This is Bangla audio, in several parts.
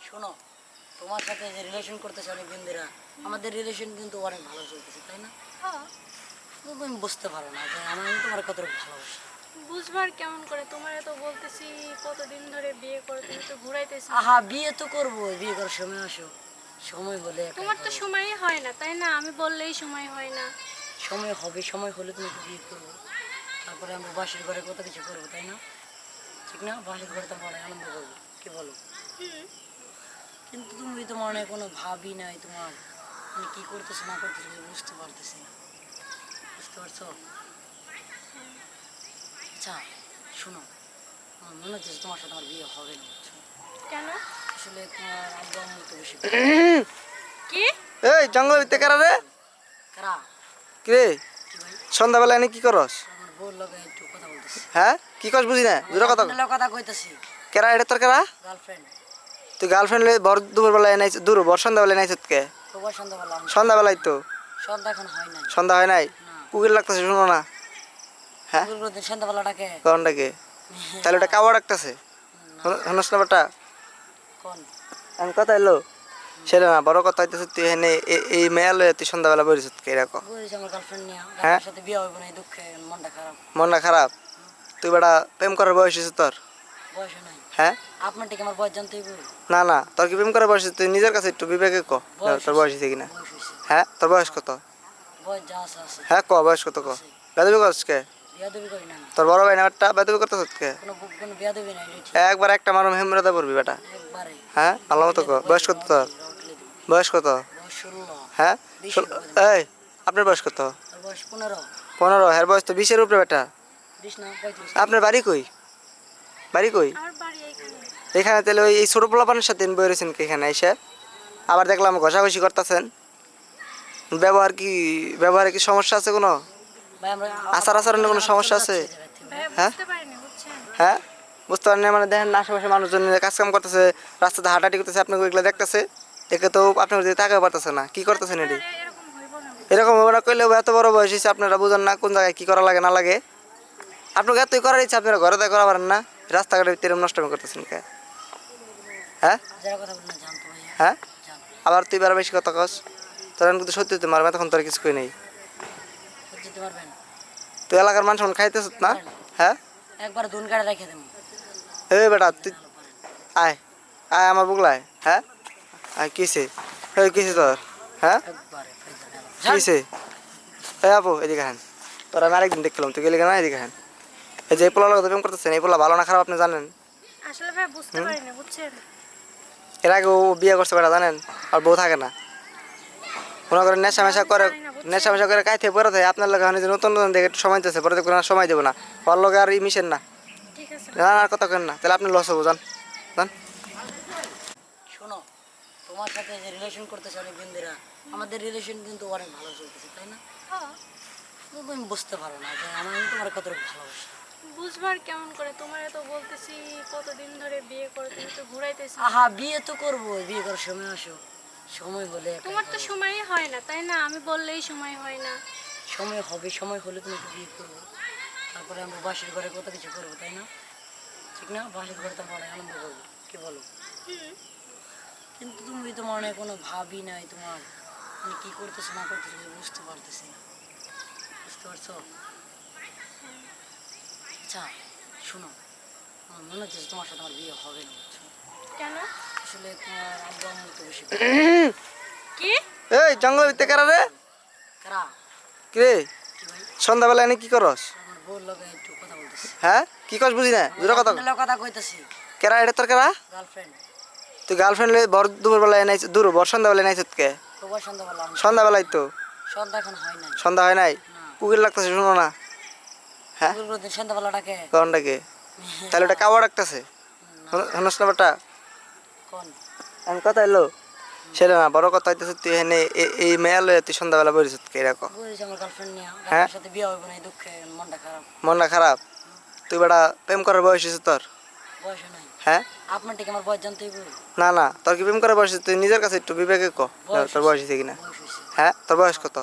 শোনো, তোমার সাথে যে রিলেশন করতেছে অনেক দিন ধরে, আমাদের রিলেশন কিন্তু অনেক ভালো চলতেছে, তাই না? হ্যাঁ। তো তুমি বুঝতে পারো না যে আমি তোমার কতটুকু ভালোবাসি। বুঝবার কেমন করে? তোমারে তো বলতেছি কতদিন ধরে বিয়ে করো, তুমি তো ঘুরাইতেছি। আহা, বিয়ে তো করবো, বিয়ে করার সময় আসো, সময় হলে একাই তোমার তো করবো। সময়ই হয় না, তাই না? আমি বললেই সময় হয় না। সময় হবে, সময় হলে তোমাকে বিয়ে করবো, তারপরে আমরা বাসের ঘরে কত কিছু করবো, তাই না? ঠিক না? বাসের ঘরে তো আমরা অনেক আনন্দ করবো, কি বলো? হুম। কিন্তু তুমি তো মনে হয় কোনো ভাবই নাই তোমার, তুমি কি করতেছো না করতেছো বুঝতে পারতেছি না। বুঝতে পারছো? আচ্ছা শোনো, আমার মনে হচ্ছে যে তোমার সাথে আমার বিয়ে হবে না, বুঝছো? কেন? আসলে তোমার আব্বু আম্মু তো বেশি কি? এই জঙ্গল ভিতরে কারা রে? কারা? কি রে কি ভাই? সন্ধ্যাবেলা এনে কি করস? আমার বউর লগে একটু কথা বলতেছি। হ্যাঁ কি কস বুঝি না, জোরে কথা কও। কথা কইতেছি। কেরা এটা তোর কেরা? গার্লফ্রেন্ড। তুই গার্লফ্রেন্ড লই ভর দুপুরবেলা এনাইছ, দূর ভর সন্ধ্যাবেলা এনাইছ কে? প্রবাস সন্ধ্যাবেলা। সন্ধ্যাবেলাই তো। সন্ধ্যা এখন হয় নাই। সন্ধ্যা হয় নাই? না। কুকির লাগতেছে শুনো না। হ্যাঁ ওগুলো দিন সন্ধ্যাবেলাটাকে কোনটাকে? তাহলে ওটা কাওয়া ডাকতেছে। হনস না বেটা? কোন? আমি কথা এলো সেটা না, বড় কথা হইতেছে তুই এনে এই মেয়া লয়ে তুই সন্ধ্যাবেলা বলিস কে এরকম? বলেছি আমার গার্লফ্রেন্ড নিয়ে, হ্যাঁ? গার্লফ্রেন্ডের সাথে বিয়ে হইব না, এই দুঃখে মনটা খারাপ। মনটা খারাপ? তুই বেটা প্রেম করার বয়স হয়েছে তোর? বয়স নাই। হ্যাঁ আপনার ঠিক আমার বয়স জানতে হইব। না না, তোর কি প্রেম করার বয়স হয়েছে? তুই নিজের কাছে একটু বিবেকে ক তোর বয়স হয়েছে কিনা। বয়স হয়েছে। হ্যাঁ তোর বয়স কত? বয়স যা আছে আছে। হ্যাঁ ক বয়স কত ক? বেদবি করছ কে? বিয়া দেবী করি না আমি। তোর বড় ভাই না একটা বেদবি করতেছ কে? কোনো বিয়া দেবী নাই, এটা ঠিক। একবার একটা মারো হেমরাদা পড়বি বেটা। একবারে। হ্যাঁ ভালো মতো ক। বয়স কত তোর? রটলে দিবি। বয়স কত? বয়স 16। হ্যাঁ 20 এই আপনার বয়স কত? আর বয়স 15। 15? হ্যাঁ বয়স তো 20-এর উপরে বেটা। 20 না 35। আপনার বাড়ি কই? বাড়ি কই? আমার বাড়ি এইখানে। এখানে তাহলে ওই এই ছোট পোলাপানের সাথে বই রয়েছেন কি এখানে এসে? আবার দেখলাম ঘষাঘষি করতেছেন। ব্যবহারে কি সমস্যা আছে কোনো? ভাই আমরা আচার আচরণে কোনো সমস্যা আছে? ভাইয়া হ্যাঁ? বুঝতে পারিনি, বুঝছেন? হ্যাঁ বুঝতে পারেন না মানে? দেখেন না আশেপাশে মানুষজন কাজ কাম করতেছে, রাস্তাতে হাঁটাহাঁটি করতেছে, আপনাকে ওইগুলো দেখতেছে, দেখে তো আপনার দিকে তাকাতে পারতেছে না। কি করতেছেন এটি? এরকম হইব না। এরকম হবে না করলেও এত বড় বয়স হয়েছে আপনারা বুঝেন না কোন জায়গায় কী করা লাগে না লাগে। আপনাকে এতই করার ইচ্ছা আপনারা ঘরে করা পারেন না, রাস্তাঘাটের ভিতরে নষ্ট করতেছেন কে? হ্যাঁ যারা কথা বলি না জানতো ভাই। হ্যাঁ জানো। আবার তুই বেড়া বেশি কথা কস, তোর কিন্তু সত্যি তুই মারবে, তখন তোর কিছু কই নেই। যেতে পারবেন? তুই এলাকার মানুষ খাইতেছ না? হ্যাঁ একবার ধুন কাটে রেখে দেবো। এই বেটা তুই আয়, আয় আমার বুগলায়। হ্যাঁ আয় কিসে? এই কিসে তোর? হ্যাঁ একবারে ফাইজা গেল। কিসে? এই আপু এদিকে হ্যাঁ, তোর আমি আরেকদিন দেখলাম, তুই গেলি কেন এদিকে হ্যাঁ? এই যে এই পোলা লোক প্রেম করতেছেন, এই পোলা ভালো না খারাপ আপনি জানেন? আসলে ভাই বুঝতে পারিনি, বুঝছেন? এর আগে ও বিয়ে করছে বেটা জানেন, আর বউ থাকে না। মনে করেন নেশা মেশা করে কাইতে পরে থাকে আপনার লোক যে নতুন নতুন দেখে একটু সময় দিতেছে, পরে দেখবেন আর সময় দেবো না, ওর লোক আর মিশেন না। ঠিক আছে। না আর কথা কেন না, তাহলে আপনি লস হবো, জান জান। শোনো, তোমার সাথে যে রিলেশন করতেছে অনেক দিন ধরে, আমাদের রিলেশন কিন্তু অনেক ভালো চলতেছে, তাই না? হ্যাঁ। তো তুমি বুঝতে পারো না যে আমি তোমার কতটুকু ভালোবাসি। বুঝবার কেমন করে? তোমারে তো বলতেছি কতদিন ধরে বিয়ে করো, তুমি তো ঘুরাইতেছি। আহা, বিয়ে তো করবো, বিয়ে করার সময় আসো, সময় হলে একাই তোমার তো করবো। সময়ই হয় না, তাই না? আমি বললেই সময় হয় না। সময় হবে, সময় হলে তোমাকে বিয়ে করবো, তারপরে আমরা বাসের ঘরে কত কিছু করবো, তাই না? ঠিক না? বাসের ঘরে তো আমরা অনেক আনন্দ করবো, কি বলো? হুম। কিন্তু তুমি তো মনে হয় কোনো ভাবই নাই তোমার, তুমি কি করতেছো না করতেছো বুঝতে পারতেছি না। বুঝতে পারছো? আচ্ছা শোনো, আমার মনে হচ্ছে যে তোমার সাথে আমার বিয়ে হবে না, বুঝছো? কেন? আসলে তোমার আব্বু আম্মু তো বেশি কি? এই জঙ্গল ভিতরে কারা রে? কারা? কি রে কি ভাই? সন্ধ্যাবেলা এনে কি করস? আমার বউর লগে একটু কথা বলতেছি। হ্যাঁ কি কস বুঝি না, জোরে কথা কও। কথা কইতেছি। কেরা এটা তোর কেরা? গার্লফ্রেন্ড। তুই গার্লফ্রেন্ড লই ভর দুপুরবেলা এনাইছ, দূর ভর সন্ধ্যাবেলা এনাইছ কে? প্রবাস সন্ধ্যাবেলা। সন্ধ্যাবেলাই তো। সন্ধ্যা এখন হয় নাই। সন্ধ্যা হয় নাই? না। কুকির লাগতেছে শুনো না। হ্যাঁ ওগুলো দিন সন্ধ্যাবেলাটাকে কোনটাকে? তাহলে ওটা কাওয়া ডাকতেছে। হনস না বেটা? কোন? আমি কথা এলো সেটা না, বড় কথা হইতেছে তুই এনে এই মেয়া লয়ে তুই সন্ধ্যাবেলা বলিস কে এরকম? বলেছি আমার গার্লফ্রেন্ড নিয়ে, হ্যাঁ? গার্লফ্রেন্ডের সাথে বিয়ে হইব না, এই দুঃখে মনটা খারাপ। মনটা খারাপ? তুই বেটা প্রেম করার বয়স হয়েছে তোর? বয়স নাই। হ্যাঁ আপনার ঠিক আমার বয়স জানতে হইব। না না, তোর কি প্রেম করার বয়স হয়েছে? তুই নিজের কাছে একটু বিবেকে ক তোর বয়স হয়েছে কিনা। বয়স হয়েছে। হ্যাঁ তোর বয়স কত?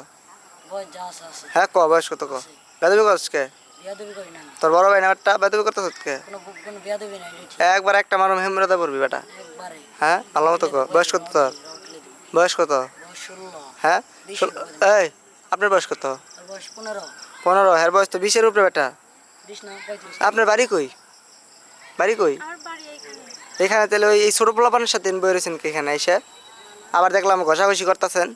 বয়স যা আছে আছে। হ্যাঁ ক বয়স কত ক? বেদবি করছ কে? বিয়া বিয়াদবি করি না আমি। তোর বড় ভাই নাম্বারটা বেদবি করতেছ কে? কোনো বিয়াদবি নাই এটা ঠিক। একবার একটা মারুম হেমরাতে পড়বি বেটা। একবারে হ্যাঁ ভালো মতো কর। বয়স কত তোর? বয়স কত? বয়স 16। হ্যাঁ 20 এই আপনার বয়স কত? আর বয়স 15। 15। এর বয়স তো 20-এর উপরে বেটা। 20 না 35। আপনার বাড়ি কই? বাড়ি কই? আমার বাড়ি এইখানে। এখানে তাহলে ওই এই ছোট পোলাপানের সাথে বই রয়েছেন কি এখানে এসে? আবার দেখলাম ঘষাঘষি করতেছেন।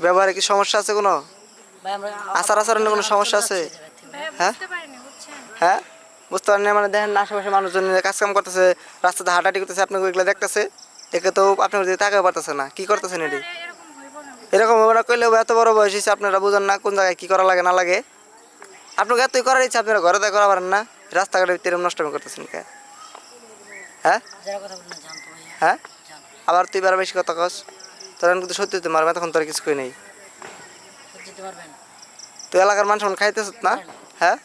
ব্যবহারে কি সমস্যা আছে কোনো? ভাই আমরা আচার আচরণে কোনো সমস্যা আছে? ভাইয়া হ্যাঁ? বুঝতে পারিনি বুঝছেন। হ্যাঁ বুঝতে পারেন না মানে দেখেন না আশেপাশে মানুষজন কাজ কাম করতেছে, রাস্তাতে হাঁটাহাঁটি করতেছে, আপনাকে ওইগুলো দেখতেছে, একে তো আপনার দিকে তাকাতে পারতেছে না। কি করতেছেন এটি? আরে এরকম হইব না। এরকম হবে না করলেও এত বড় বয়স হয়েছে আপনারা বুঝেন না কোন জায়গায় কী করা লাগে না লাগে। আপনাকে এতই করার ইচ্ছা আপনারা ঘরে করা পারেন না, রাস্তাঘাটের ভিতরে নষ্ট করতেছেন কে? হ্যাঁ যারা কথা বলেন জানতো ভাইয়া। হ্যাঁ জানো। আবার তুই বেড়া বেশি কথা কস, তোর আমি কিন্তু সত্যি মারবে তখন তোর কিছু কই নেই। যেতে পারবেন। তুই এলাকার মানুষ খাইতেছ না? হ্যাঁ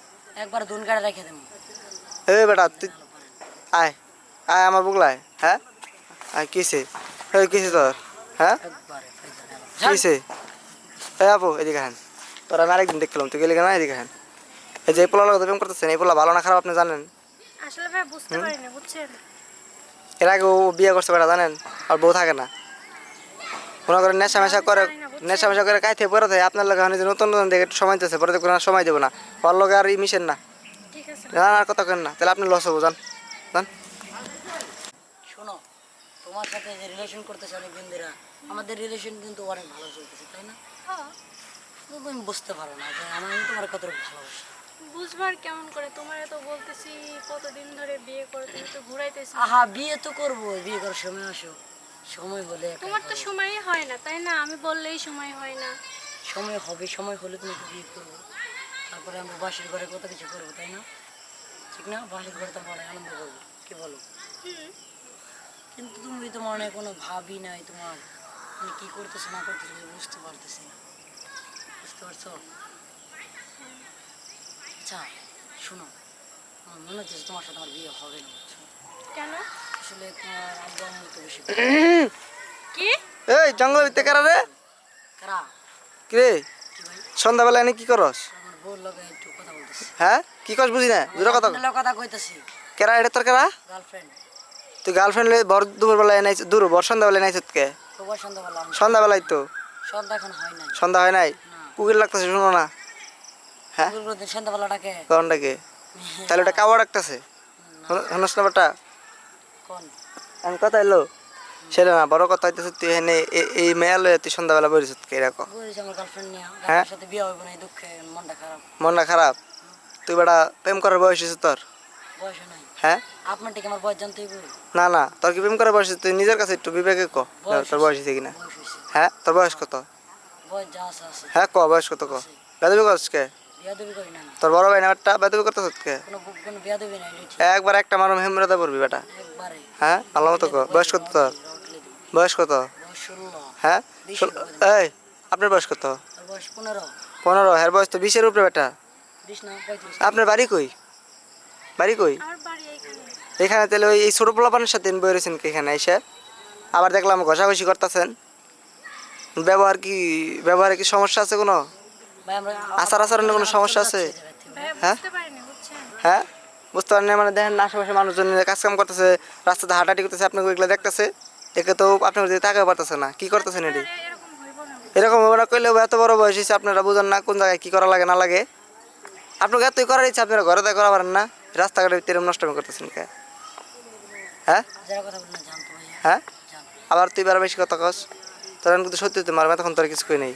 একবার দুন কাটা রেখে দেবো। এই বেটা তুই আয় আয় আমার বুগলায়। হ্যাঁ আয় কিসে? এই কিসে তোর? হ্যাঁ একবারে ফাইজা গেল। কিসে? এই আপু এদিকে হ্যাঁ, তোর আমি আরেকদিন দেখলাম, তুই গেলি কেন? এদিকে হ্যাঁ, এই যে এই পোলা লোক প্রেম করতেছেন, এই পোলা ভালো না খারাপ আপনি জানেন? আসলে ভাই বুঝতে পারিনি বুঝছেন। এর আগে ও বিয়ে করছে বেটা জানেন, আর বউ থাকে না। মনে করেন নেশা মেশা করে কাইতে পরে থাকে আপনার লোক যে নতুন নতুন দেখে একটু সময় দিতেছে, পরে দেখবেন আর সময় দেবো না, ওর লোক আর মিশেন না। ঠিক আছে। না আর কথা কেন না, তাহলে আপনি লস হবো, জান জান। শোনো, তোমার সাথে যে রিলেশন করতেছে অনেক দিনরা, আমাদের রিলেশন কিন্তু অনেক ভালো চলতেছে, তাই না? হ্যাঁ কিন্তু তুমি বুঝতে পারো না যে আমি তোমার কতটুকু ভালোবাসি। বুঝবার কেমন করে, তোমারে তো বলতেছি কতদিন ধরে বিয়ে করে তুমি তো ঘুরাইতেছি। আহা বিয়ে তো করবো, বিয়ে করার সময় আসো, সময় হলে একাই তোমার তো করবো। সময়ই হয় না তাই না? আমি বললেই সময় হয় না। সময় হবে, সময় হলে তোমাকে বিয়ে করবো, তারপরে আমরা বাসের ঘরে কত কিছু করবো, তাই না? ঠিক না? বাসের ঘরে তো আমরা অনেক আনন্দ করবো, কি বলো? হুম। কিন্তু তুমি তো মনে হয় কোনো ভাবই নাই তোমার, তুমি কী করতেছো না করতেছো কিছু বুঝতে পারতেছি না, বুঝতে পারছো? আচ্ছা শোনো, আমার মনে হচ্ছে যে তোমার সাথে আমার বিয়ে হবে না, বুঝছো? কেন? আসলে তোমার আব্বু আম্মু তো বেশি কি? এই জঙ্গল ভিতরে কারা রে? কারা কি রে কি ভাই? সন্ধ্যাবেলা এনে কি করস? আমার বউর লগে একটু কথা বলতেছি। হ্যাঁ কি কস বুঝি না, জোরে কথা গার্লফ্রেন্ডের লগে কথা কইতেছি। কেরা এটা তোর কেরা? গার্লফ্রেন্ড তুই গার্লফ্রেন্ড বর দুপুরবেলা এনাইছ, বর সন্ধ্যাবেলা এনাইছ কে? খুব সন্ধ্যাবেলা সন্ধ্যাবেলাই তো, সন্ধ্যা এখন হয় নাই। সন্ধ্যা হয় নাই, না কুকির লাগতেছে শুনো না? হ্যাঁ দিন সন্ধ্যাবেলাটাকে কারণটাকে তাহলে ওটা কাওয়া ডাকতেছে, শোনস না বেটা? কোন আমি কথা এলো সেটা না, বড় কথা হইতেছে তুই এনে এই মেয়া লয়ে তুই সন্ধ্যাবেলা বলিস কে এরকম? বুঝেছি আমার গার্লফ্রেন্ড নিয়ে, হ্যাঁ? গার্লফ্রেন্ডের সাথে বিয়ে হবে না, এই দুঃখে মনটা খারাপ। মনটা খারাপ? তুই বেটা প্রেম করার বয়স হয়েছে তোর? বয়স নাই হ্যাঁ আপনার ঠিক আমার বয়স জানতেই বই। না না, তোর কি প্রেম করার বয়স হয়েছে? তুই নিজের কাছে একটু বিবেকে ক তোর বয়স হয়েছে কিনা। বয়স হয়েছে, হ্যাঁ তোর বয়স কত? বয়স যা আছে আছে। হ্যাঁ ক বয়স কত ক? বেদবি করছ কে? বিয়াদবি করি না আমি। তোর বড় ভাই নাম্বারটা বেদবি করতেছ কে? কোনো বিয়াদবি নাই এটা ঠিক। একবার একটা মারুম হেমরাতে পড়বি বেটা। একবারে হ্যাঁ ভালো মতো কর। বয়স কত তোর? বয়স কত? বয়স 16। হ্যাঁ 20 এই আপনার বয়স কত? আর বয়স 15। 15। এর বয়স তো 20-এর উপরে বেটা। 20 না 35। আপনার বাড়ি কই? বাড়ি কই? আমার বাড়ি এইখানে। এখানে তাহলে ওই এই ছোট পোলাপানের সাথে বই রয়েছেন কি এখানে এসে? আবার দেখলাম ঘষাঘষি করতেছেন। ব্যবহারে কি সমস্যা আছে কোনো? ভাই আমরা আচার আচরণে কোনো সমস্যা আছে? ভাইয়া হ্যাঁ? বুঝতে পারিনি বুঝছেন। হ্যাঁ বুঝতে পারেন না মানে দেখেন না আশেপাশে মানুষজন কাজ কাম করতেছে, রাস্তাতে হাঁটাহাঁটি করতেছে, আপনাকে ওইগুলো দেখতেছে, একে তো আপনার দিকে তাকাতে পারতেছে না। কি করতেছেন এটি? আরে এরকম হইব না। এরকম হবে না করলেও এত বড় বয়স হয়েছে আপনারা বুঝেন না কোন জায়গায় কী করা লাগে না লাগে। আপনাকে এতই করার ইচ্ছা আপনারা ঘরে করা পারেন না, রাস্তাঘাটের ভিতরে নষ্ট করতেছেন কে? হ্যাঁ যারা কথা বলেন জানতো ভাইয়া। হ্যাঁ জানো। আবার তুই বেড়া বেশি কথা কস, তোর আমি কিন্তু সত্যি মারবে তখন তোর কিছু কই নেই।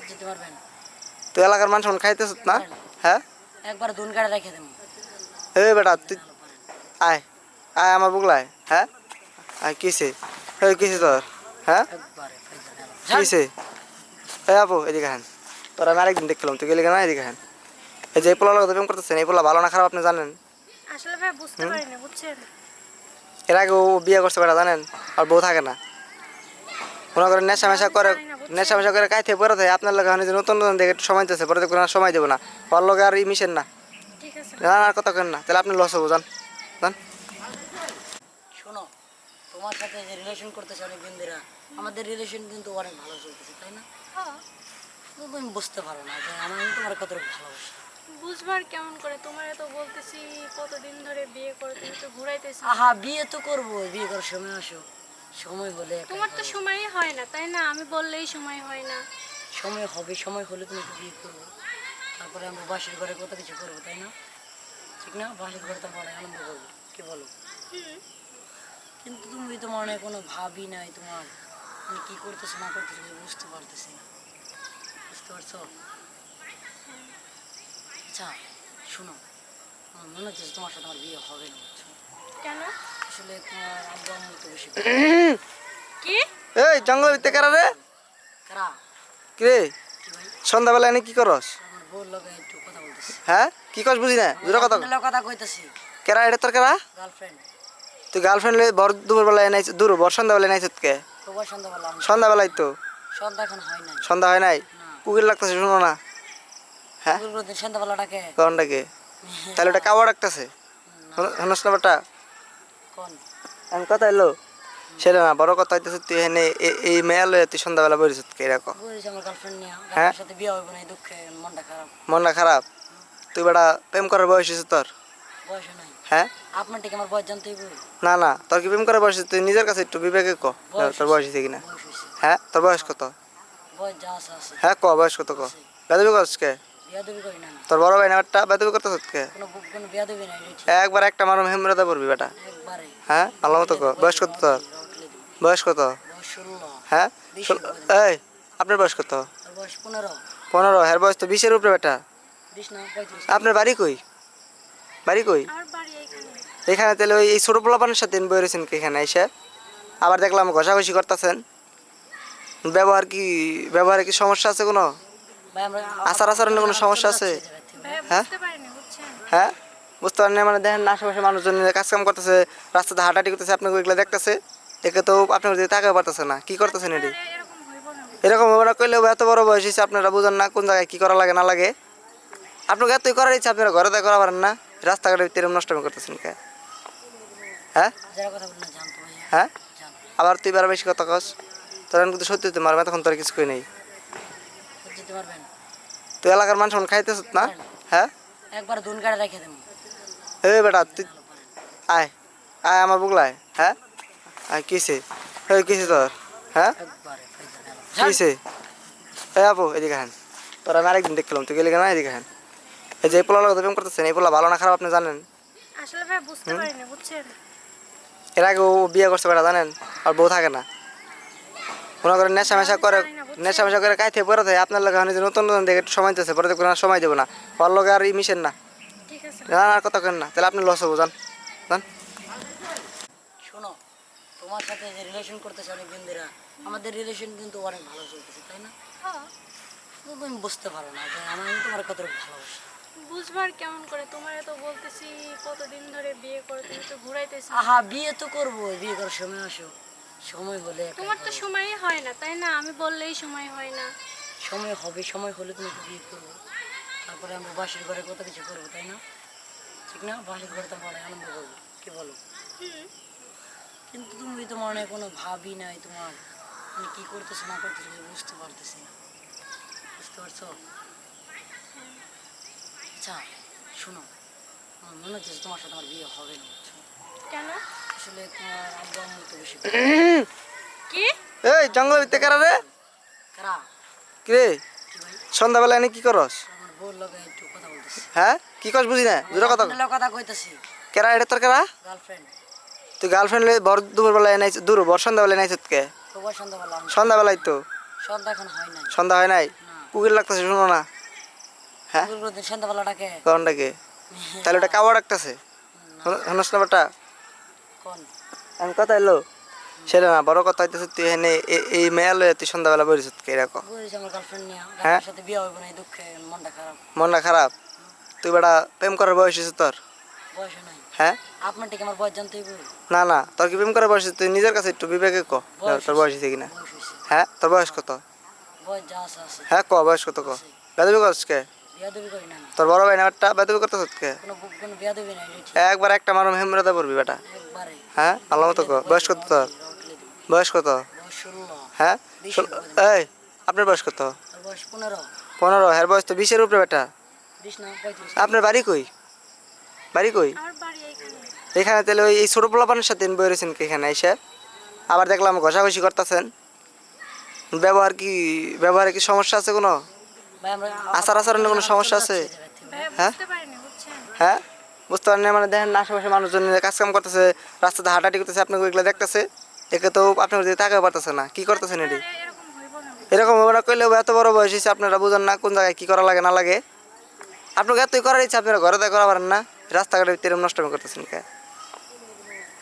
যেতে পারবেন। তুই এলাকার মানুষ খাইতেছ না? হ্যাঁ একবার দুন কাটা রেখে দেবো। এই বেটা তুই আয় আয় আমার বুগলায়। হ্যাঁ আয় কিসে? এই কিসে তোর? হ্যাঁ একবারে ফাইজা গেল। কিসে? এই আপু এদিকে হ্যাঁ, তোর আমি আরেকদিন দেখলাম, তুই গেলি কেন? এদিকে হ্যাঁ, এই যে এই পোলা লোক প্রেম করতেছেন, এই পোলা ভালো না খারাপ আপনি জানেন? আসলে ভাই বুঝতে পারিনি বুঝছেন। এর আগে ও বিয়ে করছে বেটা জানেন, আর বউ থাকে না। মনে করেন নেশা মেশা করে কাইতে পরে থাকে আপনার লোক যে নতুন নতুন দেখে একটু সময় দিতেছে, পরে দেখবেন আর সময় দেবো না, ওর লোক আর মিশেন না। ঠিক আছে। না আর কথা কেন না, তাহলে আপনি লস হবো, জান জান। শোনো, তোমার সাথে যে রিলেশন করতেছে অনেক দিনরা, আমাদের রিলেশন কিন্তু অনেক ভালো চলতেছে, তাই না? হ্যাঁ তো তুমি বুঝতে পারো না যে আমি তোমার কতটুকু ভালোবাসি। বুঝবার কেমন করে, তোমারে তো বলতেছি কতদিন ধরে বিয়ে করে তুমি তো ঘুরাইতেছো। আহা বিয়ে তো করবো, বিয়ে করার সময় আসো, সময় হলে একাই তোমার তো করবো। সময়ই হয় না, তাই না? আমি বললেই সময় হয় না। সময় হবে, সময় হলে তোমাকে বিয়ে করবো, তারপরে আমরা বাসের ঘরে কত কিছু করবো, তাই না? ঠিক না? বাসের ঘরে তো আমরা অনেক আনন্দ করবো, কি বলো? হুম। কিন্তু তুমি তো মনে হয় কোনো ভাবই নাই তোমার, তুমি কি করতেছো না করতেছো কিছু বুঝতে পারতেছি না, বুঝতে পারছো? আচ্ছা শোনো, আমার মনে হচ্ছে যে তোমার সাথে আমার বিয়ে হবে না, বুঝছো? কেন? আসলে তোমার আব্বু আম্মু তো বেশি কি? এই জঙ্গলের ভিতরে কারা রে? কারা কি রে কি ভাই? সন্ধ্যাবেলা এনে কি করস? আমার বউর লগে একটু কথা বলতেছি। হ্যাঁ কি করস বুঝি না, জোরে কথা আমার কথা কইতেছি, কেরা এটা তোর কেরা? গার্লফ্রেন্ড। তুই গার্লফ্রেন্ড বর দুপুরবেলা এনে বর সন্ধ্যাবেলা এনাইছত কে? সবার সন্ধ্যাবেলা সন্ধ্যাবেলাই তো, সন্ধ্যা এখন হয় নাই। সন্ধ্যা হয় নাই, না কুকির লাগতেছে শুনো না? হ্যাঁ সন্ধ্যাবেলাটাকে কারণটাকে তাহলে ওটা কাওয়া ডাকতেছে শোনস না বেটা? কোন আমি কথা এলো সেটা না, বড় কথা হইতেছে তুই এখানে এই মেয়া লয়ে তুই সন্ধ্যাবেলা বলিস কে এরকম? বুঝেছি আমার গার্লফ্রেন্ড নিয়ে, হ্যাঁ? গার্লফ্রেন্ডের সাথে বিয়ে হবে না, এই দুঃখে মনটা খারাপ। মনটা খারাপ? তুই বেটা প্রেম করার বয়স হয়েছে তোর? বয়স নাই হ্যাঁ আপনার ঠিক আমার বয়স জানতেই বই। না না, তোর কি প্রেম করার বয়স হয়েছে? তুই নিজের কাছে একটু বিবেকে ক তোর বয়স হয়েছে কিনা। বয়স হয়েছে, হ্যাঁ তোর বয়স কত? বয়স যা আছে আছে। হ্যাঁ ক বয়স কত ক? বেদবি করছ কে? বিয়া দেবী করি না আমি। তোর বড় ভাই না একটা বেদবি করতেছ কে? কোনো বিয়া দেবী নাই, এটা ঠিক। একবার একটা মারো হেমরাদা পড়বি বেটা। একবারে হ্যাঁ ভালো মতো ক, বয়স কত তোর? রটলে দিবি। বয়স কত? বয়স 16, হ্যাঁ বেশি করে দেবো। এই আপনার বয়স কত? আর বয়স 15, 15? হ্যাঁ বয়স তো 20-এর উপরে বেটা। 20 না 35। আপনার বাড়ি কই? বাড়ি কই? আমার বাড়ি এইখানে। এখানে তাহলে ওই এই ছোট পোলাপানের সাথে বই রয়েছেন কি এখানে এসে? আবার দেখলাম ঘষাঘষি করতেছেন, ব্যবহারে কি সমস্যা আছে কোনো? ভাই আমরা আচার আচরণে কোনো সমস্যা আছে? ভাইয়া হ্যাঁ? বুঝতে পারিনি, বুঝছেন? হ্যাঁ বুঝতে পারেন না মানে? দেখেন না আশেপাশে মানুষজন কাজ কাম করতেছে, রাস্তাতে হাঁটাহাঁটি করতেছে, আপনাকে ওইগুলো দেখতেছে, একে তো আপনার দিকে তাকাতে পারতেছে না, কি করতেছেন এটি? আরে এরকম হইব না। এরকম ওরা কইলেও এত বড় বয়স হয়েছে আপনারা বুঝেন না কোন জায়গায় কি করা লাগে না লাগে? আপনাকে এতই করার ইচ্ছা, আপনারা ঘরে তো করা পারেন না, রাস্তাঘাটের ভিতরে নষ্টমি করতেছেন কে? হ্যাঁ যারা কথা বলি না জানতো ভাইয়া, হ্যাঁ জান আবার তুই বেড়া বেশি কথা কস, তোর কিন্তু সত্যি তুই মারবে, তখন তোর কিছু কই নেই। যেতে পারবেন তুই এলাকার মানুষ খাইতেছ না? হ্যাঁ একবার দুন গাড়ি রেখে দেবো। এই বেটা তুই আয় আয় আমার বুগলায়। হ্যাঁ আয় কিসে? এই কিসে তোর? হ্যাঁ একবারে ফাইজা গেল। কিসে? এই আপু এদিকে হ্যাঁ, তোর আমি আরেকদিন দেখলাম, তুই গেলি কেন? এদিকে হ্যাঁ, এই যে এই পোলা লোক প্রেম করতেছেন, এই পোলা ভালো না খারাপ আপনি জানেন? আসলে ভাই বুঝতে পারিনি, বুঝছেন? এর আগে ও বিয়ে করছে বেটা জানেন, আর বউ থাকে না, মনে করেন নেশা মেশা করে কাইতে পরে থাকে আপনার লোক যে নতুন নতুন দেখে একটু সময় দিতেছে, পরে দেখবেন আর সময় দেবো না, ওর লোক আর মিশেন না, ঠিক আছে। জানান আর কথা কেন না, তাহলে আপনি লস হবো, জান জান। শোনো, তোমার সাথে যে রিলেশন করতেছে অনেক দিন ধরে, আমাদের রিলেশন কিন্তু অনেক ভালো চলতেছে, তাই না? হ্যাঁ। তো তুমি বুঝতে পারো না যে আমি তোমার কতটুকু ভালোবাসি। বুঝবার কেমন করে, তোমারে তো বলতেছি কতদিন ধরে বিয়ে করে তুমি তো ঘুরাইতেছো। আহা বিয়ে তো করবো, বিয়ে করার সময় আসো, সময় হলে একাই তোমার তো করবো। সময়ই হয় না, তাই না? আমি বললেই সময় হয় না। সময় হবে, সময় হলে তোমাকে বিয়ে করবো, তারপরে আমরা বাসের ঘরে কত কিছু করবো, তাই না? ঠিক না? বাসের ঘরে তো আমরা অনেক আনন্দ করবো, কি বলো? হুম। কিন্তু তুমি তো মনে হয় কোনো ভাবই নাই তোমার, তুমি কি করতেছো না করতেছো কিছু বুঝতে পারতেছি না, বুঝতে পারছো? আচ্ছা শোনো, আমার মনে হচ্ছে যে তোমার সাথে আমার বিয়ে হবে না, বুঝছো? কেন? আসলে তোমার আব্বু আম্মু তো বেশি কি? এই জঙ্গলের ভিতরে কারা রে? কারা কি রে কি ভাই? সন্ধ্যাবেলা এনে কি করস? আমার বউর লগে একটু কথা বলতেছি। হ্যাঁ কি করস বুঝি না, জোরে কথা ক। গার্লফ্রেন্ডের কথা কইতেছি, কেরা এটা তোর কেরা? গার্লফ্রেন্ড। তুই গার্লফ্রেন্ড বর দুপুরবেলা এনে বর সন্ধ্যাবেলা এনাইছত কে? সবার সন্ধ্যাবেলা সন্ধ্যাবেলাই তো, সন্ধ্যা এখন হয় নাই। সন্ধ্যা হয় নাই, না কুকির লাগতেছে শুনো না? হ্যাঁ সন্ধ্যাবেলাটাকে কারণটাকে তাহলে ওটা কাওয়া ডাকতেছে শোনস না বেটা? কোন আমি কথা এলো সেটা না, বড় কথা হইতেছে তুই এখানে এই মেয়া লয়ে তুই সন্ধ্যাবেলা বলিস কে এরকম? বুঝেছি আমার গার্লফ্রেন্ড নিয়ে, হ্যাঁ? গার্লফ্রেন্ডের সাথে বিয়ে হবে না, এই দুঃখে মনটা খারাপ। মনটা খারাপ? তুই বেটা প্রেম করার বয়স হয়েছে তোর? বয়স নাই হ্যাঁ আপনার ঠিক আমার বয়স জানতেই বই। না না, তোর কি প্রেম করার বয়স হয়েছে? তুই নিজের কাছে একটু বিবেকে ক তোর বয়স হয়েছে কিনা। বয়স হয়েছে, হ্যাঁ তোর বয়স কত? বয়স যা আছে আছে। হ্যাঁ ক বয়স কত ক? বেদবি করছ কে? বিয়া দেবী করি না আমি। তোর বড় ভাই না একটা বেদবি করতেছ কে? কোনো বিয়া দেবী নাই, এটা ঠিক। একবার একটা মারো হেমরাদা পড়বি বেটা। একবারে হ্যাঁ ভালো মতো ক, বয়স কত তোর? রটলে দিবি। বয়স কত? বয়স 16, হ্যাঁ বেশি করে দিবি। এই আপনার বয়স কত? আর বয়স 15। 15, এর বয়স তো 20-এর উপরে বেটা। 20 না 35। আপনার বাড়ি কই? বাড়ি কই? আমার বাড়ি এইখানে। এখানে তাহলে ওই এই ছোট পোলাপানের সাথে বই রয়েছেন কি এখানে এসে? আবার দেখলাম ঘষাঘষি করতেছেন। ব্যবহারে কি সমস্যা আছে কোনো? ভাই আমরা আচার আচরণে কোনো সমস্যা আছে? ভাইয়া হ্যাঁ? বুঝতে পারিনি বুঝছেন। হ্যাঁ, বুঝতে পারেন না মানে দেখেন না আশেপাশে মানুষজন কাজ কাম করতেছে, রাস্তাতে হাঁটাহাঁটি করতেছে, আপনাকে ওইগুলো দেখতেছে, একে তো আপনার দিকে তাকাতে পারতেছে না। কি করতেছেন এটি? আরে এরকম হইব না। এরকম হবে না করলেও এত বড় বয়স হয়েছে আপনারা বুঝেন না কোন জায়গায় কি করা লাগে না লাগে। আপনাকে এতই করার ইচ্ছা আপনারা ঘরে তো করা পারেন না, রাস্তাঘাটের ভিতরে নষ্ট করতেছেন কে?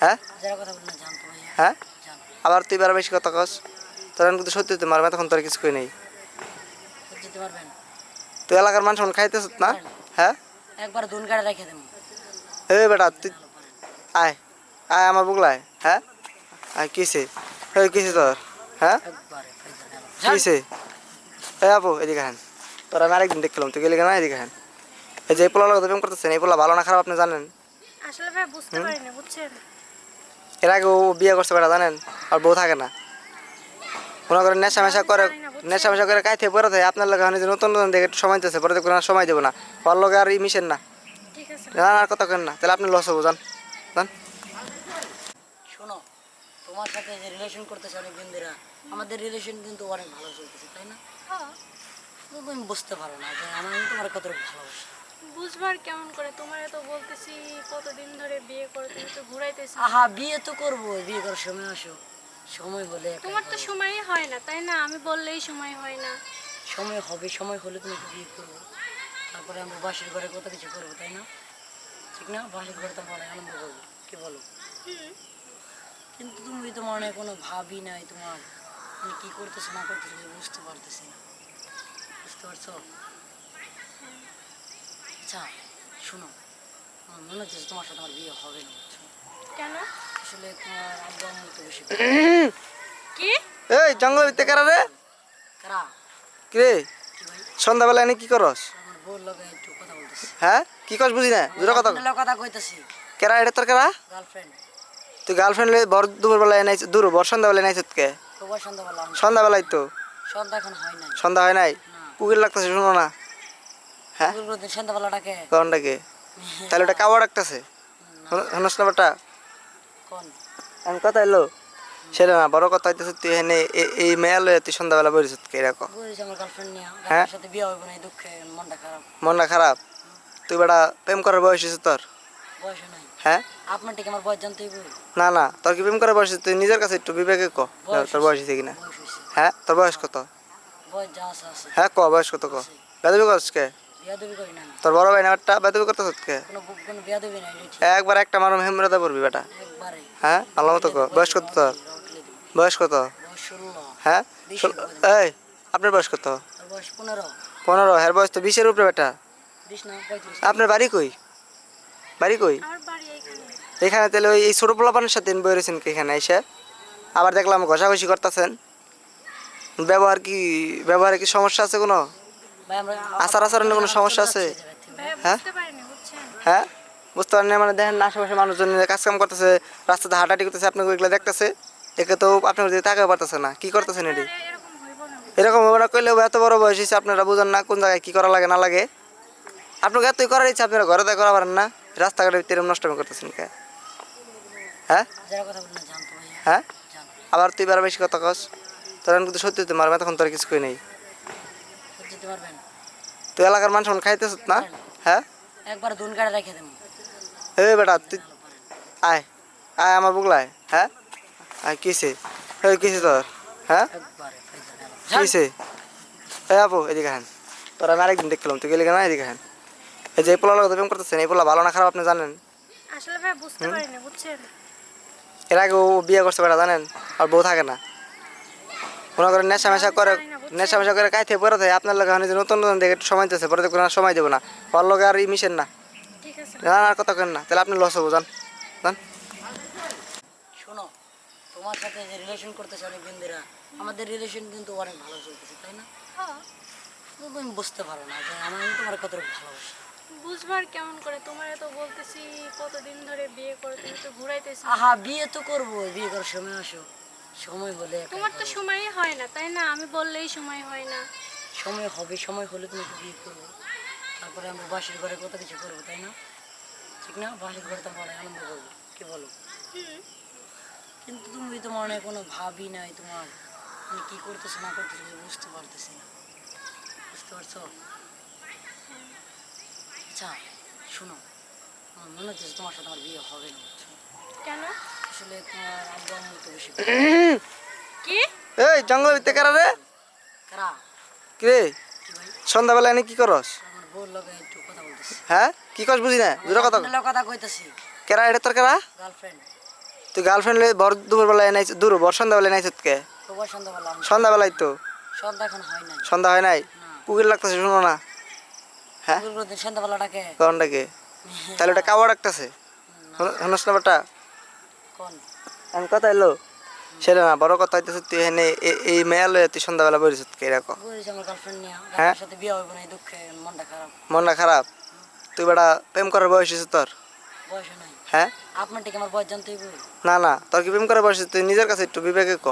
হ্যাঁ যারা কথা বলেন জানতো ভাইয়া। হ্যাঁ, জান। আবার তুই বেড়া বেশি কথা কস, তোর আমি কিন্তু সত্যি তুই মারবে তখন তোর কিছু কই নেই। যেতে পারবেন। তুই এলাকার মানুষ খাইতেছ না? হ্যাঁ, একবার দুন কাড়ে রেখে দেবো। এই বেটা তুই আয়, আয় আমার বুগলায়। হ্যাঁ, আয় কিসে? এই কিসে তোর? হ্যাঁ, একবারে ফাইজা গেল। কিসে? এই আপু এদিকে হ্যাঁ, তোর আমি আরেকদিন দেখলাম, তুই গেলি কেন? এদিকে হ্যাঁ, এই যে এই পোলা লোক প্রেম করতেছেন, এই পোলা ভালো না খারাপ আপনি জানেন? আসলে ভাই বুঝতে পারিনি বুঝছেন। এর আগে ও বিয়ে করছে বেটা জানেন, আর বউ থাকে না। মনে করেন নেশা করে কাইতে পরে থাকে আপনার লোক যে নতুন নতুন দেখে একটু সময় দিতেছে, পরে দেখবেন আর সময় দেবো না, ওর লোক আর মিশেন না। ঠিক আছে। না আর কথা কেন না, তাহলে আপনি লস হবো, জান জান। শোনো, তোমার সাথে যে রিলেশন করতেছে অনেক দিন ধরে, আমাদের রিলেশন কিন্তু অনেক ভালো চলতেছে, তাই না? হ্যাঁ। তো তুমি বুঝতে পারো না যে আমি তোমার কতটুকু ভালোবাসি। বুঝবার কেমন করে, তোমারে তো বলতেছি কতদিন ধরে বিয়ে করে তুমি তো ঘুরাইতেছি। আহা, বিয়ে তো করবো, বিয়ে করার সময় আসো, সময় হলে একাই তোমার তো করবো। সময়ই হয় না তাই না, আমি বললেই সময় হয় না। সময় হবে, সময় হলে তোমাকে বিয়ে করবো, তারপরে আমরা বাসের ঘরে কত কিছু করবো, তাই না? ঠিক না? বাসের ঘরে তো আমরা অনেক আনন্দ করবো, কি বলো? হুম। কিন্তু তুমি তো মনে হয় কোনো ভাবই নাই তোমার, তুমি কি করতেছো না করতেছো বুঝতে পারতেছি না। বুঝতে পারছো? আচ্ছা শোনো, আমার মনে হচ্ছে যে তোমার সাথে আমার বিয়ে হবে না, বুঝছো? কেন? আসলে তোমার আব্বু আম্মু তো বেশি কি? এই জঙ্গলের ভিতরে কারা রে? কারা? কি রে কি ভাই? সন্ধ্যাবেলা এনে কি করস? আমার বউর লগে একটু কথা বলতেছি। হ্যাঁ, কি কস বুঝি না, দূরে কথা কও। কথা কইতেছি। কেরা এটা তোর কেরা? গার্লফ্রেন্ড। তুই গার্লফ্রেন্ড বর দুপুরবেলা এনাইছ, বর সন্ধ্যাবেলা এনাইছ কে? তোমার সন্ধ্যাবেলা আমি সন্ধ্যাবেলাই তো, সন্ধ্যা এখন হয় নাই। সন্ধ্যা হয় নাই, না। কুকির লাগতেছে শুনো না। হ্যাঁ, পুরো দিন সন্ধ্যাবেলাটাকে কোনটাকে? তাহলে ওটা কাওয়া ডাকতেছে, শুনস না বেটা? কোন? আমি কথা এলো সেটা না, বড় কথা হইতেছে তুই এনে এই মেয়া লয়ে তুই সন্ধ্যাবেলা বলিস কে এরকম? বলেছি আমার গার্লফ্রেন্ড নিয়ে, হ্যাঁ? গার্লফ্রেন্ডের সাথে বিয়ে হবে না, এই দুঃখে মনটা খারাপ। মনটা খারাপ? তুই বেটা প্রেম করার বয়স হয়েছে তোর? বয়স নাই। হ্যাঁ, আপনার ঠিক আমার বয়স জানতেই বই। না না, তোর কি প্রেম করার বয়স হয়েছে? তুই নিজের কাছে একটু বিবেকে ক তোর বয়স হয়েছে কিনা। বয়স হয়েছে। হ্যাঁ, তোর বয়স কত? বয়স যা আছে আছে। হ্যাঁ ক, বয়স কত ক? বেদবি করছ কে? বিয়া দেবী করি না আমি। তোর বড় ভাই না একটা বেদবি করতেছ কে? কোনো বিয়া দেবী নাই, এটা ঠিক। একবার একটা মারো হেমরাতে পড়বি বেটা। একবারে। হ্যাঁ, ভালো মতো ক। বয়স কত তোর? রটলে দিবি। বয়স কত? বয়স 16। হ্যাঁ, 20 এই আপনার বয়স কত? আর বয়স 15। 15, এর বয়স তো 20-এর উপরে বেটা। 20 না 35। আপনার বাড়ি কই? বাড়ি কই? আমার বাড়ি এইখানে। এখানে তাহলে ওই এই ছোট পোলাপানের সাথে বই রয়েছেন কি এখানে এসে? আবার দেখলাম ঘষাঘষি করতেছেন। ব্যবহারে কি সমস্যা আছে কোনো? ভাই আমরা আচার আচরণে কোনো সমস্যা আছে? ভাইয়া হ্যাঁ? বুঝতে পারিনি বুঝছেন। হ্যাঁ, বুঝতে পারেন না মানে দেখেন না আশেপাশে মানুষজন কাজ কাম করতেছে, রাস্তাতে হাঁটাহাঁটি করতেছে, আপনাকে ওইগুলো দেখতেছে, একে তো আপনার দিকে তাকাতে পারতেছে না। কি করতেছেন এটি? আরে এরকম হইব না। এরকম হবে না করলেও এত বড় বয়স হয়েছে আপনারা বুঝেন না কোন জায়গায় কি করা লাগে না লাগে। আপনাকে এতই করার ইচ্ছা আপনারা ঘরে তো করা পারেন না, রাস্তাঘাটের ভিতরে নষ্ট করতেছেন কে? হ্যাঁ যারা কথা বলেন জানতো ভাইয়া। হ্যাঁ, জান। আবার তুই বেড়া বেশি কথা কস, তোর আমি কিন্তু সত্যি তুই মারবে তখন তোর কিছু কই নেই। যেতে পারবেন। তুই এলাকার মানুষ খাইতেছ না? হ্যাঁ, একবার দুন কাড়ে রেখে দেবো। এই বেটা তুই আয়, আয় আমার বুগলায়। হ্যাঁ, আয় কিসে? এই কিসে তোর? হ্যাঁ, একবারে ফাইজা গেল। কিসে? এই আপু এদিকে হ্যাঁ, তোর আমি আরেকদিন দেখলাম, তুই গেলি কেন? এদিকে হ্যাঁ, এই যে এই পোলা লোক প্রেম করতেছেন, এই পোলা ভালো না খারাপ আপনি জানেন? আসলে ভাই বুঝতে পারিনি বুঝছেন। এর আগে ও বিয়ে করছে বেটা জানেন, আর বউ থাকে না। মনে করেন নেশা করে কাইতে পরে থাকে আপনার লোক যে নতুন নতুন দেখে একটু সময় দিতেছে, পরে দেখবেন আর সময় দেবো না, ওর লোক আর মিশেন না। ঠিক আছে। না আর কথা কেন না, তাহলে আপনি লস হবো, জান জান। শোনো, তোমার সাথে যে রিলেশন করতেছে অনেক দিন ধরে, আমাদের রিলেশন কিন্তু অনেক ভালো চলতেছে, তাই না? হ্যাঁ। তো তুমি বুঝতে পারো না যে আমি তোমার কতটুকু ভালোবাসি। বুঝবার কেমন করে, তোমারে তো বলতেছি কতদিন ধরে বিয়ে করে তুমি তো ঘুরাইতেছি। আহা, বিয়ে তো করবো, বিয়ে করার সময় আসো, সময় হলে একাই তোমার তো করবো। সময়ই হয় না তাই না, আমি বললেই সময় হয় না। সময় হবে, সময় হলে তোমাকে বিয়ে করবো, তারপরে আমরা বাসের ঘরে কত কিছু করবো, তাই না? ঠিক না? বাসের ঘরে তো আমরা অনেক আনন্দ করবো, কি বলো? হুম। কিন্তু তুমি তো মনে হয় কোনো ভাবই নাই তোমার, তুমি কি করতেছো না করতেছো কিছু বুঝতে পারতেছি না, বুঝতে পারছো? আচ্ছা শোনো, আমার মনে হচ্ছে যে তোমার সাথে আমার বিয়ে হবে না, বুঝছো? কেন? আসলে তোমার আব্বু আম্মু তো বেশি কি? এই জঙ্গল ভিতরে কারা রে? কারা? কি রে কি ভাই? সন্ধ্যাবেলা এনে কি করস? আমার বউর লগে একটু কথা বলতেছি। হ্যাঁ কি কস বুঝি না, দূরে কথা কও। কথা কইতেছি। কেরা এটা তোর কেরা? গার্লফ্রেন্ড। তুই গার্লফ্রেন্ড বর দুপুরবেলা এনাইছ দূর বর সন্ধ্যাবেলা এনাইছত কে? তোমার সন্ধ্যা বললাম, সন্ধ্যাবেলাই তো সন্ধ্যা এখন হয় নাই। সন্ধ্যা হয় নাই, না। কুকির লাগতেছে শুনো না। হ্যাঁ দুপুর দিন সন্ধ্যাবেলাটাকে কোনটাকে? তাহলে ওটা কাওয়া ডাকতেছে হনস না বেটা? কোন? আমি কথা এলো সেটা না, বড় কথা হইতেছে তুই এনে এই মেয়া লয়ে তুই সন্ধ্যাবেলা বলিস কে এরকম? বুঝেছি আমার গার্লফ্রেন্ড নিয়ে, হ্যাঁ? গার্লফ্রেন্ডের সাথে বিয়ে হবে না, এই দুঃখে মনটা খারাপ। মনটা খারাপ? তুই বেটা প্রেম করার বয়স হয়েছে তোর? বয়স নাই। হ্যাঁ আপনার ঠিক আমার বয়স জানতেই বল। না না, তোর কি প্রেম করার বয়স হয়েছে? তুই নিজের কাছে একটু বিবেকে ক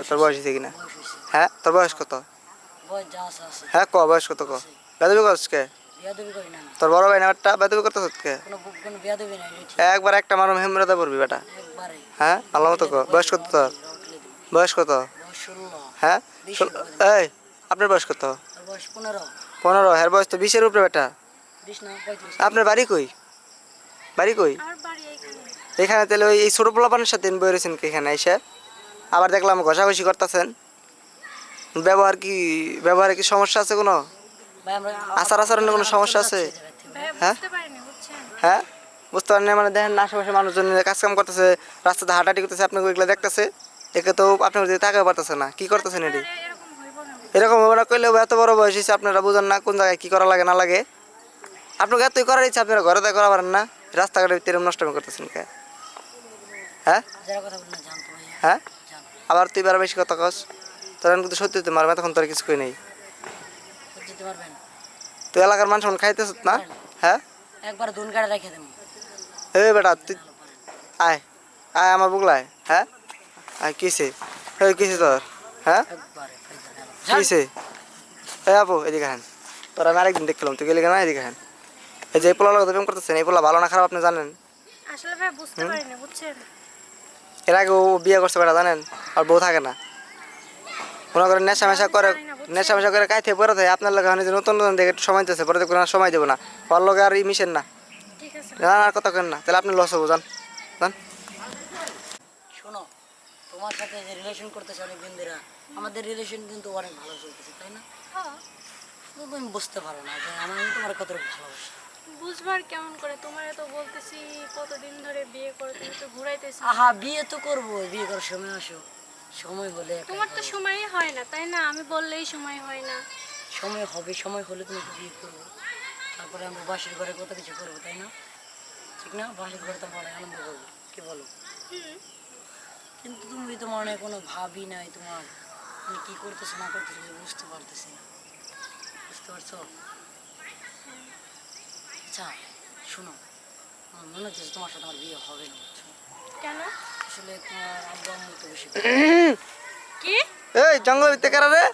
তোর বয়স হয়েছে কিনা। বয়স হয়েছে। হ্যাঁ তোর বয়স কত? বয়স যা আছে আছে। হ্যাঁ ক বয়স কত ক? বেদবি করছ কে? বিয়া দেবী করি না আমি। তোর বড় ভাই নামারটা বেদবি করতেছ কে? কোনো বিয়া দেবী নাই, এটা ঠিক। একবার একটা মারুম হেমরাদা পড়বি বেটা। একবারে। হ্যাঁ ভালো মতো ক। বয়স কত তোর? বয়স কত? বয়স 16। হ্যাঁ 20 এই আপনার বয়স কত? আর বয়স 15। 15? হ্যাঁ বয়স তো 20-এর উপরে বেটা। 20 না 35। আপনার বাড়ি কই? বাড়ি কই? আমার বাড়ি এইখানে। এখানে তাহলে ওই এই ছোট পোলাপানের সাথে বই রয়েছেন কি এখানে এসে? আবার দেখলাম ঘষাঘষি করতেছেন। ব্যবহারে কি সমস্যা আছে কোনো? ভাই আমরা আচার আচরণে কোনো সমস্যা আছে? ভাইয়া হ্যাঁ? বুঝতে পারিনি, বুঝছেন? হ্যাঁ বুঝতে পারেন না মানে? দেখেন না আশেপাশে মানুষজন কাজ কাম করতেছে, রাস্তাতে হাঁটাহাঁটি করতেছে, আপনাকে ওইগুলো দেখতেছে, একে তো আপনার দিকে তাকাতে পারতেছে না। কি করতেছেন এটি? আরে এরকম হইব না। এরকম হবে না করলেও এত বড় বয়স হয়েছে, আপনারা বুঝেন না কোন জায়গায় কী করা লাগে না লাগে। আপনাকে এতই করার ইচ্ছা, আপনারা ঘরে করা পারেন না, রাস্তাঘাটের ভিতরে নষ্ট করতেছেন কে? হ্যাঁ যারা কথা বলি না জানতো ভাইয়া। হ্যাঁ জানো। আবার তুই বেড়া বেশি কথা কস, তোর আমি কিন্তু সত্যি মারবে, তখন তোর কিছু কই নেই। বুঝতে পারবেন। তুই এলাকার মানুষ খাইতেছ না? হ্যাঁ একবার দুন গাড়ি রেখে দেবো। এই বেটা তুই আয় আয় আমার বুগলায়। হ্যাঁ আয় কিসে? এই কিসে তোর? হ্যাঁ একবারে ফাইজা গেল। কিসে? এই আপু এদিকে হ্যাঁ, তোর আমি আরেকদিন দেখলাম, তুই গেলি কেন? এদিকে হ্যাঁ, এই যে এই পোলা লোক প্রেম করতেছেন, এই পোলা ভালো না খারাপ আপনি জানেন? আসলে ভাই বুঝতে পারিনি, বুঝছেন? এর আগে ও বিয়ে করছে বেটা জানেন, আর বউ থাকে না। মনে করেন নেশা মেশা করে, নেশা মেশা করে কাইতে পরে থাকে আপনার লোক যে নতুন নতুন দেখে একটু সময় দিতেছে, পরে দেখবেন আর সময় দেবো না, ওর লোক আর মিশেন না। ঠিক আছে। জানান আর কথা কেন না, তাহলে আপনি লস হবো, জান জান। শোনো, তোমার সাথে যে রিলেশন করতেছে অনেক দিনরা, আমাদের রিলেশন কিন্তু অনেক ভালো চলতেছে, তাই না? হ্যাঁ। কিন্তু তুমি বুঝতে পারো না যে আমি তোমার কতটুকু ভালোবাসি। বুঝবার কেমন করে? তোমারে তো বলতেছি কতদিন ধরে বিয়ে করে, তুমি তো ঘুরাইতেছি। আহা বিয়ে তো করবো, বিয়ে করার সময় আসো, সময় হলে একাই তোমার তো করবো। সময়ই হয় না, তাই না? আমি বললেই সময় হয় না। সময় হবে, সময় হলে তোমাকে বিয়ে করবো, তারপরে আমরা বাসের ঘরে কত কিছু করবো, তাই না? ঠিক না? বাসের ঘরে তো আমরা অনেক আনন্দ করবো, কি বলো? হুম। কিন্তু তুমি তো মনে হয় কোনো ভাবই নাই তোমার, তুমি কি করতেছো না করতেছো কিছু বুঝতে পারতেছি না, বুঝতে পারছো? আচ্ছা শোনো, আমার মনে হচ্ছে যে তোমার সাথে আমার বিয়ে হবে না, বুঝছো? কেন? আসলে তোমার আব্বু আম্মু তো বেশি কি? এই জঙ্গল ভিতরে কারা রে?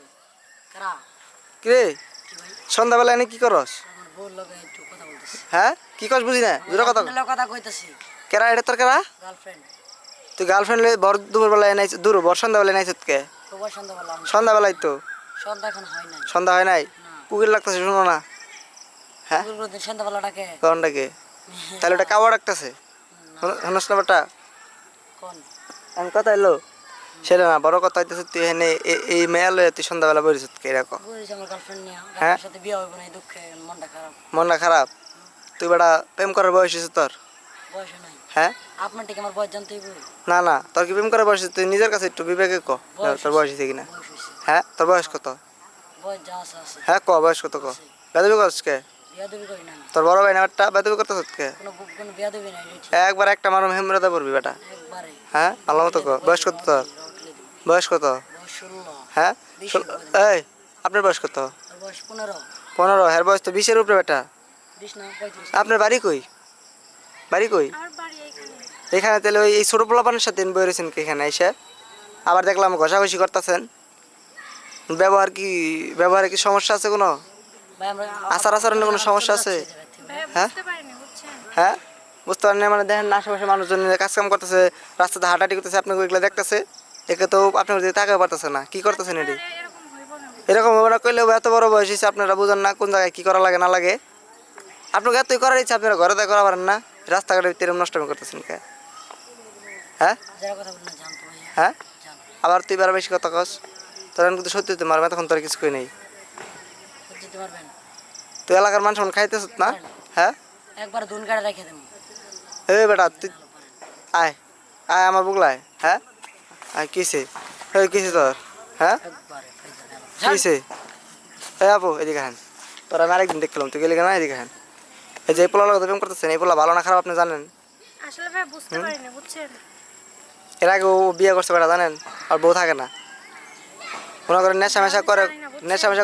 কারা? কি রে কি ভাই? সন্ধ্যাবেলা এনে কি করস? আমার বউর লগে একটু কথা বলতেছি। হ্যাঁ কি কস বুঝি না, দূরে কথা কও। কথা কইতেছি। কেরা এটা তোর কেরা? গার্লফ্রেন্ড। তুই গার্লফ্রেন্ড বর দুপুরবেলা এনাইছ দূর বর সন্ধ্যাবেলা এনাইছত কে? তোমার সন্ধ্যা বললাম, সন্ধ্যাবেলাই তো সন্ধ্যা এখন হয় নাই। সন্ধ্যা হয় নাই, না। কুকির লাগতেছে শুনো না। হ্যাঁ দুপুর দিন সন্ধ্যাবেলাটাকে কোনটাকে? তাহলে ওটা কাওয়া ডাকতেছে হনস না বেটা? কোন? আমি কথা এলো সেটা না, বড় কথা হইতেছে তুই এনে এই মেয়া লয়ে তুই সন্ধ্যাবেলা বলিস কে এরকম? বুঝেছি আমার গার্লফ্রেন্ড নিয়ে, হ্যাঁ? গার্লফ্রেন্ডের সাথে বিয়ে হবে না, এই দুঃখে মনটা খারাপ। মনটা খারাপ? তুই বেটা প্রেম করার বয়স হয়েছে তোর? বয়স নাই। হ্যাঁ আপনার ঠিক আমার বয়স জানতেই বল। না না, তোর কি প্রেম করার বয়স হয়েছে? তুই নিজের কাছে একটু বিবেকে ক তোর বয়স হয়েছে কিনা। বয়স হয়েছে। হ্যাঁ তোর বয়স কত? বয়স যা আছে আছে। হ্যাঁ ক বয়স কত ক? বেদবি করছ কে? বিয়া দেবী করি না আমি। তোর বড় ভাই নামারটা বেদবি করতেছ কে? কোনো বিয়া দেবী নাই, এটা ঠিক। একবার একটা মারুম হেমরাদা পড়বি বেটা। একবারে। হ্যাঁ ভালো মতো ক। বয়স কত তোর? বয়স কত? বয়স 16। হ্যাঁ 20 এই আপনার বয়স কত? আর বয়স 15। 15? হ্যাঁ বয়স তো 20-এর উপরে বেটা। 20 না 35। আপনার বাড়ি কই? বাড়ি কই? আমার বাড়ি এইখানে। এখানে তাহলে ওই এই ছোট পোলাপানের সাথে বই রয়েছেন কি এখানে এসে? আবার দেখলাম ঘষাঘষি করতেছেন। ব্যবহারে কি সমস্যা আছে কোনো? ভাই আমরা আচার আচরণে কোনো সমস্যা আছে? ভাইয়া হ্যাঁ? বুঝতে পারিনি বুঝছেন। হ্যাঁ, বুঝতে পারেন না মানে দেখেন না আশেপাশে মানুষজন কাজ কাম করতেছে, রাস্তাতে হাঁটাহাঁটি করতেছে, আপনাকে ওইগুলো দেখতেছে, একে তো আপনার দিকে তাকাতে পারতেছে না, কি করতেছেন এটি? আরে এরকম হইব না। এরকম হবে না কইলেও এত বড় বয়স হয়েছে আপনারা বুঝেন না কোন জায়গায় কি করা লাগে না লাগে। আপনাকে এতই করার ইচ্ছা আপনারা ঘরে তো করা পারেন না, রাস্তাঘাটের ভিতরে নষ্ট করতেছেন কে? হ্যাঁ যারা কথা বলেন না জানতো ভাইয়া, হ্যাঁ, জানো আবার তুই বেড়া বেশি কথা কস, তোর কিন্তু সত্যি তো মারবে, তখন তোর কিছু কই নেই। যেতে পারবেন তুই এলাকার মানুষ খাইতেছ না? হ্যাঁ, একবার দুন কাটে রেখে দেবো। এই বেটা তুই আয় আয় আমার বুগলায়। হ্যাঁ, আয় কিসে? এই কিসে তোর? হ্যাঁ, একবারে ফাইজা গেল। কিসে? এই আপু এদিকে হ্যাঁ, তোর আমি আরেকদিন দেখলাম, তুই গেলি কেন? এদিকে হ্যাঁ, এই যে এই পোলা লোক প্রেম করতেছেন, এই পোলা ভালো না খারাপ আপনি জানেন? আসলে ভাই বুঝতে পারিনি বুঝছেন। এর আগে ও বিয়ে করছে বেটা জানেন, আর বউ থাকে না, মনে করেন নেশা মেশা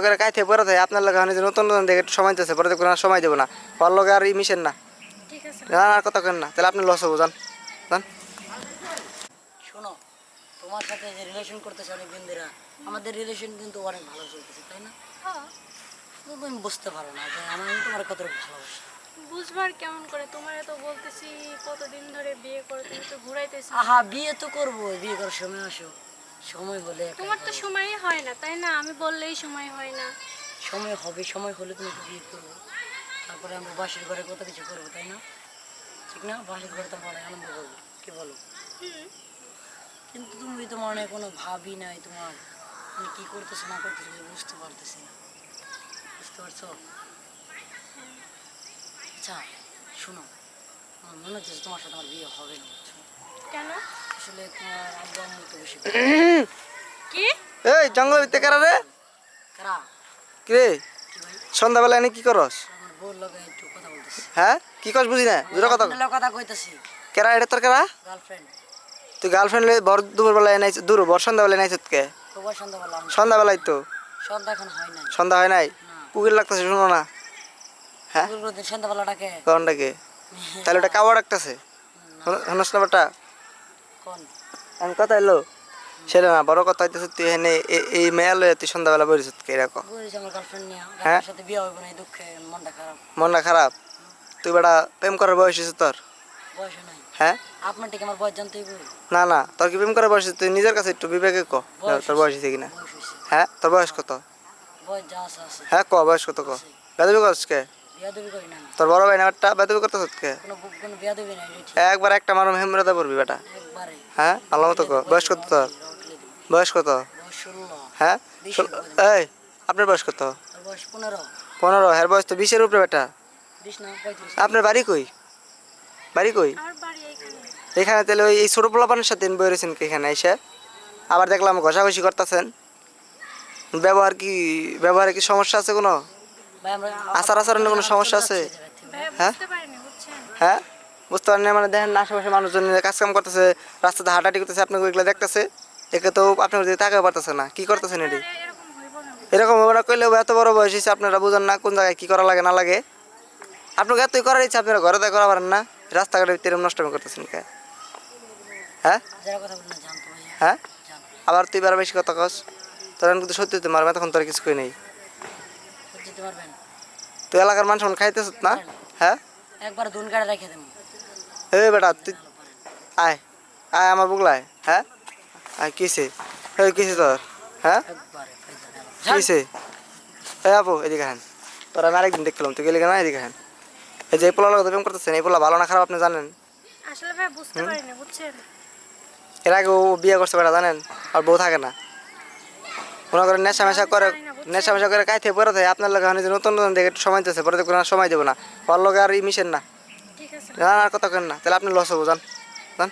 করে কাইতে পরে থাকে আপনার লোক যে নতুন নতুন দেখে একটু সময় দিতেছে, পরে দেখবেন আর সময় দেবো না, ওর লোক আর মিশেন না, ঠিক আছে। জানান আর কথা কেন না, তাহলে আপনি লস হবো, জান জান। শোনো, তোমার সাথে যে রিলেশন করতেছে অনেক দিনরা, আমাদের রিলেশন কিন্তু অনেক ভালো চলতেছে, তাই না? হ্যাঁ, কিন্তু তুমি বুঝতে পারো না যে আমি তোমার কতটুকু ভালোবাসি। বুঝবার কেমন করে? তোমারে তো বলতেছি কতদিন ধরে বিয়ে করে, তুমি তো ঘুরাইতেছি। আহা, বিয়ে তো করবো, বিয়ে করার সময় আসো, সময় হলে একাই তোমার তো করবো। সময়ই হয় না তাই না? আমি বললেই সময় হয় না। সময় হবে, সময় হলে তোমাকে বিয়ে করবো, তারপরে আমরা বাসের ঘরে কত কিছু করবো, তাই না? ঠিক না? বাসের ঘরে তো আমরা অনেক আনন্দ করবো, কি বলো? হুম, কিন্তু তুমি তো মনে হয় কোনো ভাবই নাই, তোমার তুমি কি করতেছো না করতেছো কিছু বুঝতে পারতেছি না, বুঝতে পারছো? আচ্ছা শোনো, আমার মনে হচ্ছে যে তোমার সাথে আমার বিয়ে হবে না, বুঝছো? কেন? আসলে তোমার আব্বু আম্মু তো বেশি কি? এই জঙ্গলের ভিতরে কারা রে? কারা কি রে কি ভাই? সন্ধ্যাবেলা এনে কি করস? আমার বউর লগে একটু কথা বলতেছি। হ্যাঁ, কি কস বুঝি না, দুটো কথা কথা কইতেছি, কেরা এটা তোর কেরা? গার্লফ্রেন্ড। তুই গার্লফ্রেন্ড বর দুপুরবেলা এনাইছ, বর সন্ধ্যাবেলা এনাইছত কে? সবার সন্ধ্যাবেলা সন্ধ্যাবেলাই তো, সন্ধ্যা এখন হয় নাই। সন্ধ্যা হয় নাই, না, কুকির লাগতেছে শুনো না? হ্যাঁ, সন্ধ্যাবেলাটাকে কারণটাকে তাহলে ওটা কাওয়া ডাকতেছে, শুনস না বেটা? কোন আমি কথা এলো সেটা না, বড় কথা হইতেছে তুই এখানে এই মেয়া লয়ে তুই সন্ধ্যাবেলা বলিস কে এরকম? বলেছি আমার গার্লফ্রেন্ড নিয়ে, হ্যাঁ? গার্লফ্রেন্ডের সাথে বিয়ে হবে না, এই দুঃখে মনটা খারাপ। মনটা খারাপ? তুই বেটা প্রেম করার বয়স হয়েছে তোর? বয়স নাই হ্যাঁ, আপনার ঠিক আমার বয়স জানতেই বল। না না, তোর কি প্রেম করার বয়স হয়েছে? তুই নিজের কাছে একটু বিবেকে ক তোর বয়স হয়েছে কিনা। বয়স হয়েছে, হ্যাঁ, তোর বয়স কত? বয়স যা আছে আছে। হ্যাঁ ক, বয়স কত ক? বেদবি করছ কে? বিয়া দেবী করি না আমি। তোর বড় ভাই না একটা বেদবি করতেছ কে? কোনো বিয়া দেবী নাই, এটা ঠিক। একবার একটা মারুম হেমরতা পড়বি বেটা। একবারে হ্যাঁ, ভালো মতো ক, বয়স কত তোর? রটলে দিবি। বয়স কত? বয়স 16, হ্যাঁ, এই আপনার বয়স কত? আর বয়স 15, 15? হ্যার বয়স তো 20-এর উপরে বেটা। 20 না 35। আপনার বাড়ি কই? বাড়ি কই? আমার বাড়ি এইখানে। এখানে তাহলে ওই এই ছোট পোলাপানের সাথে বই রয়েছেন কি এখানে এসে? আবার দেখলাম ঘষাঘষি করতেছেন, ব্যবহারে কি সমস্যা আছে কোনো? ভাই আমরা আচার আচরণে কোনো সমস্যা আছে? ভাইয়া হ্যাঁ? বুঝতে পারিনি বুঝছেন। হ্যাঁ, বুঝতে পারেন না মানে দেখেন না আশেপাশে মানুষজন কাজ কাম করতেছে, রাস্তাতে হাঁটাহাঁটি করতেছে, আপনাকে ওইগুলো দেখতেছে, একে তো আপনার দিকে তাকাতে পারতেছে না, কি করতেছেন এটি? আরে এরকম হইব না। এরকম হবে না কইলেও এত বড় বয়স হয়েছে আপনারা বুঝেন না কোন জায়গায় কি করা লাগে না লাগে। আপনাকে এতই করার ইচ্ছা আপনারা ঘরে তো করা পারেন না, রাস্তাঘাটের ভিতরে নষ্ট করতেছেন কে? হ্যাঁ যারা কথা বলেন না জানতো ভাইয়া, হ্যাঁ, জানো আবার তুই বেড়া বেশি কথা কস, তোর কিন্তু সত্যি তো মারবে, তখন তোর কিছু কই নেই। যেতে পারবেন তুই এলাকার মানুষ খাইতেছ না? হ্যাঁ, একবার দুন কাটে রেখে দেবো। এই বেটা তুই আয় আয় আমার বুগলায়। হ্যাঁ, আয় কিসে? এই কিসে তোর? হ্যাঁ, একবারে ফাইজা গেল। কিসে? এই আপু এদিকে হ্যাঁ, তোর আমি আরেকদিন দেখলাম, তুই গেলি কেন? এদিকে হ্যাঁ, এই যে এই পোলা লোক প্রেম করতেছেন, এই পোলা ভালো না খারাপ আপনি জানেন? আসলে ভাই বুঝতে পারিনি বুঝছেন। এর আগে ও বিয়ে করছে বেটা জানেন, আর বউ থাকে না, মনে করেন নেশা মেশা করে কাইতে পরে থাকে আপনার লোক যে নতুন নতুন দেখে একটু সময় দিতেছে, পরে দেখবেন আর সময় দেবো না, ওর লোক আর মিশেন না, ঠিক আছে। জানান আর কথা কেন না, তাহলে আপনি লস হবো, জান জান।